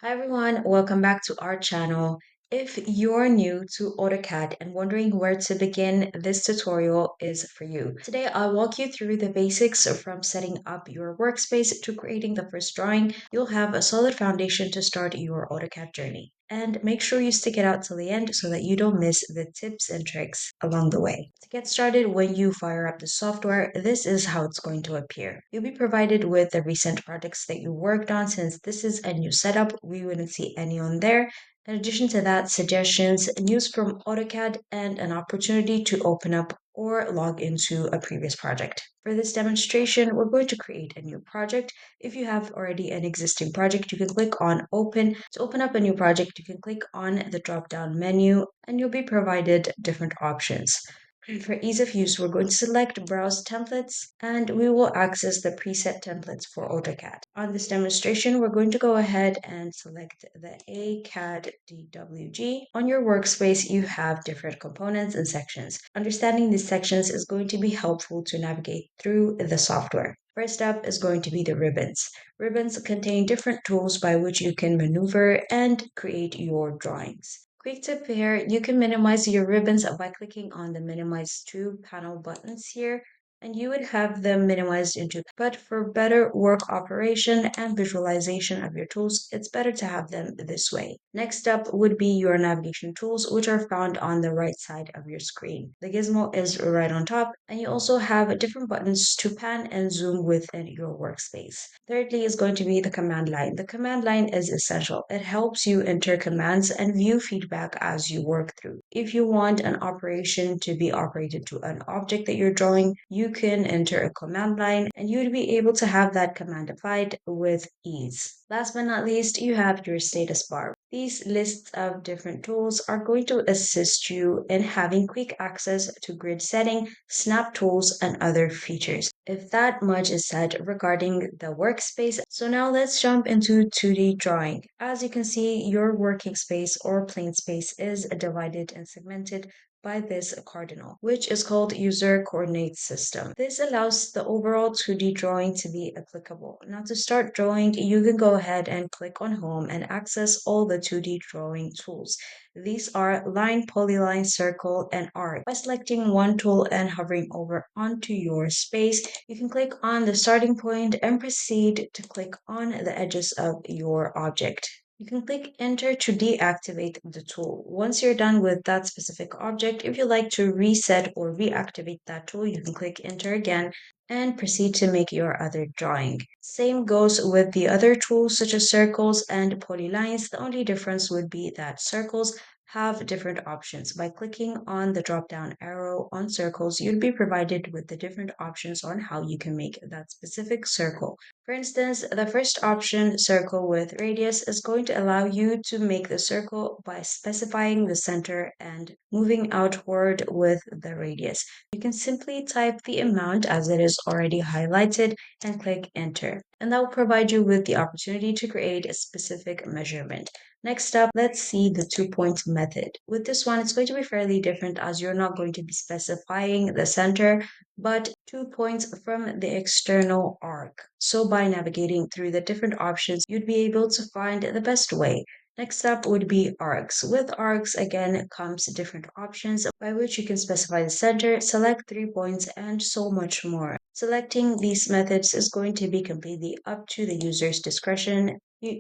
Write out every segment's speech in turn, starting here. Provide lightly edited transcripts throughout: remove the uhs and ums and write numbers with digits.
Hi everyone, welcome back to our channel. If you're new to AutoCAD and wondering where to begin, this tutorial is for you. Today I'll walk you through the basics from setting up your workspace to creating the first drawing. You'll have a solid foundation to start your AutoCAD journey. And make sure you stick it out till the end so that you don't miss the tips and tricks along the way. To get started, when you fire up the software, this is how it's going to appear. You'll be provided with the recent projects that you worked on. Since this is a new setup, we wouldn't see any on there. In addition to that, suggestions, news from AutoCAD, and an opportunity to open up or log into a previous project. For this demonstration, we're going to create a new project. If you have already an existing project, you can click on Open. To open up a new project, you can click on the drop-down menu and you'll be provided different options. For ease of use, we're going to select Browse Templates and we will access the preset templates for AutoCAD. On this demonstration, we're going to go ahead and select the ACAD DWG. On your workspace, you have different components and sections. Understanding these sections is going to be helpful to navigate through the software. First up is going to be the ribbons. Ribbons contain different tools by which you can maneuver and create your drawings. Quick tip here, you can minimize your ribbons by clicking on the minimize to panel buttons here, and you would have them minimized into. But for better work operation and visualization of your tools, it's better to have them this way. Next up would be your navigation tools, which are found on the right side of your screen. The gizmo is right on top, and you also have different buttons to pan and zoom within your workspace. Thirdly is going to be the command line. The command line is essential. It helps you enter commands and view feedback as you work through. If you want an operation to be operated to an object that you're drawing, you can enter a command line and you would be able to have that command applied with ease. Last but not least, you have your status bar. These lists of different tools are going to assist you in having quick access to grid setting, snap tools, and other features. If that much is said regarding the workspace, so now let's jump into 2D drawing. As you can see, your working space or plane space is divided and segmented by this cardinal, which is called user coordinate system. This allows the overall 2D drawing to be applicable. Now to start drawing, you can go ahead and click on home and access all the 2D drawing tools. These are line, polyline, circle, and arc. By selecting one tool and hovering over onto your space, you can click on the starting point and proceed to click on the edges of your object. You can click enter to deactivate the tool. Once you're done with that specific object, if you like to reset or reactivate that tool, you can click enter again and proceed to make your other drawing. Same goes with the other tools such as circles and polylines. The only difference would be that circles have different options. By clicking on the drop down arrow on circles, you'd be provided with the different options on how you can make that specific circle. For instance, the first option, circle with radius, is going to allow you to make the circle by specifying the center and moving outward with the radius. You can simply type the amount as it is already highlighted and click enter. And that will provide you with the opportunity to create a specific measurement. Next up, let's see the 2-point method. With this one, it's going to be fairly different as you're not going to be specifying the center, but 2 points from the external arc. So by navigating through the different options, you'd be able to find the best way. Next up would be arcs. With arcs, again, comes different options by which you can specify the center, select 3 points, and so much more. Selecting these methods is going to be completely up to the user's discretion.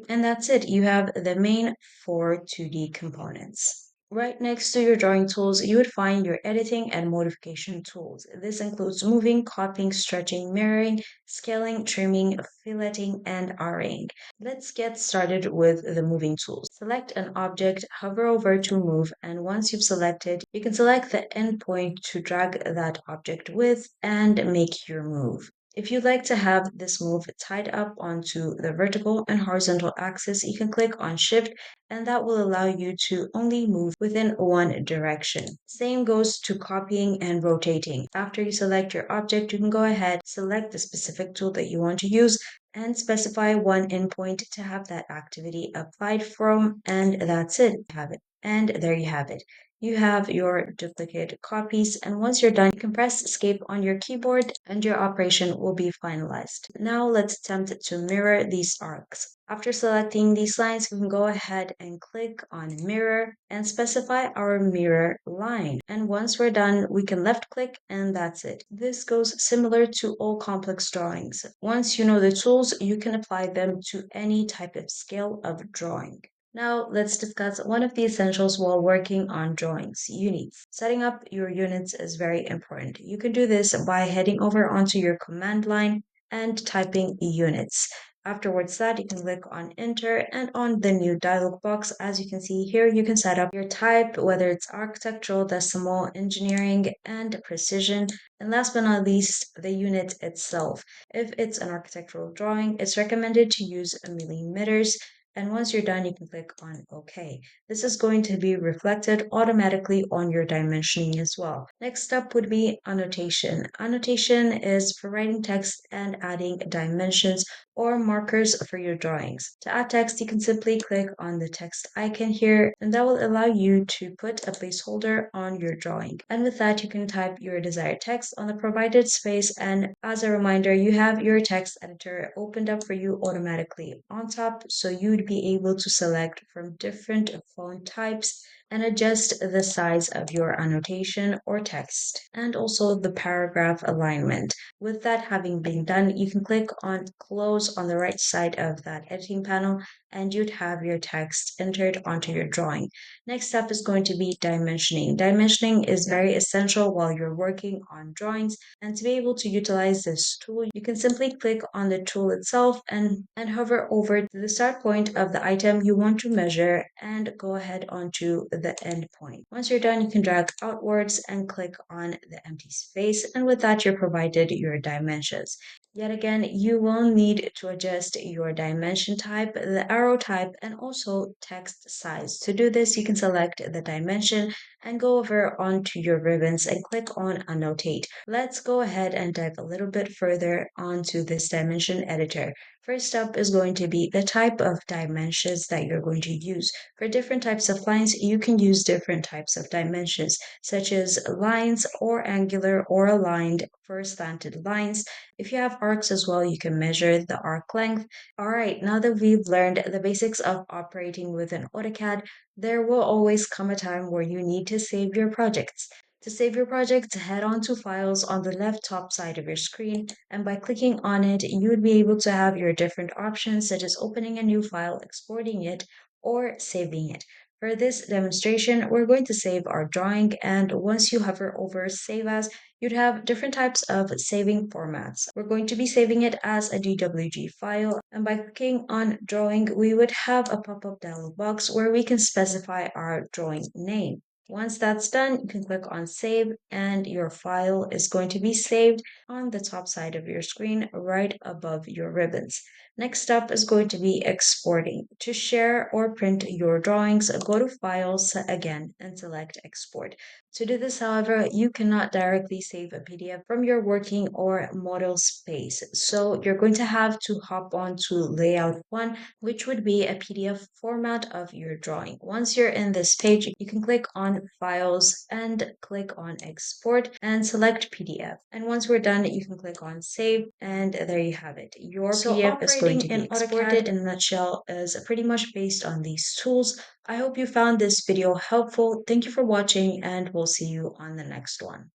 And that's it. You have the main 4 2D components. Right next to your drawing tools, you would find your editing and modification tools. This includes moving, copying, stretching, mirroring, scaling, trimming, filleting, and arraying. Let's get started with the moving tools. Select an object, hover over to move, and once you've selected, you can select the endpoint to drag that object with and make your move. If you'd like to have this move tied up onto the vertical and horizontal axis, you can click on Shift and that will allow you to only move within one direction. Same goes to copying and rotating. After you select your object, you can go ahead, select the specific tool that you want to use, and specify one endpoint to have that activity applied from, and that's it. Have it. And there you have it. you have your duplicate copies, and once you're done, you can press escape on your keyboard and your operation will be finalized. Now let's attempt to mirror these arcs. After selecting these lines, we can go ahead and click on mirror and specify our mirror line. And once we're done, we can left click and that's it. This goes similar to all complex drawings. Once you know the tools, you can apply them to any type of scale of drawing. Now let's discuss one of the essentials while working on drawings, units. Setting up your units is very important. You can do this by heading over onto your command line and typing units. Afterwards that, you can click on enter and on the new dialog box, as you can see here, you can set up your type, whether it's architectural, decimal, engineering, and precision. And last but not least, the unit itself. If it's an architectural drawing, it's recommended to use millimeters. And once you're done, you can click on OK. This is going to be reflected automatically on your dimensioning as well. Next up would be annotation. Annotation is for writing text and adding dimensions or markers for your drawings. To add text, you can simply click on the text icon here, and that will allow you to put a placeholder on your drawing. And with that, you can type your desired text on the provided space. And as a reminder, you have your text editor opened up for you automatically on top, so you'd be able to select from different font types and adjust the size of your annotation or text, and also the paragraph alignment. With that having been done, you can click on close on the right side of that editing panel and you'd have your text entered onto your drawing. Next step is going to be dimensioning. Dimensioning is very essential while you're working on drawings, and to be able to utilize this tool, you can simply click on the tool itself and hover over to the start point of the item you want to measure and go ahead onto the end point. Once you're done, you can drag outwards and click on the empty space, and with that, you're provided your dimensions. Yet again, you will need to adjust your dimension type, the arrow type, and also text size. To do this, you can select the dimension and go over onto your ribbons and click on Annotate. Let's go ahead and dive a little bit further onto this dimension editor. First up is going to be the type of dimensions that you're going to use. For different types of lines, you can use different types of dimensions, such as lines or angular or aligned for slanted lines. If you have arcs as well, you can measure the arc length. All right, now that we've learned the basics of operating within AutoCAD, there will always come a time where you need to save your projects. To save your project, head on to Files on the left top side of your screen, and by clicking on it, you would be able to have your different options, such as opening a new file, exporting it, or saving it. For this demonstration, we're going to save our drawing, and once you hover over Save As, you'd have different types of saving formats. We're going to be saving it as a DWG file, and by clicking on Drawing, we would have a pop-up dialog box where we can specify our drawing name. Once that's done, you can click on Save, and your file is going to be saved on the top side of your screen right above your ribbons. Next up is going to be exporting. To share or print your drawings, go to Files again and select Export. To do this, however, you cannot directly save a PDF from your working or model space. So you're going to have to hop on to Layout 1, which would be a PDF format of your drawing. Once you're in this page, you can click on Files and click on Export and select PDF. And once we're done, you can click on Save, and there you have it. Your PDF is going to be exported. In a nutshell is pretty much based on these tools. I hope you found this video helpful. Thank you for watching, and we'll see you on the next one.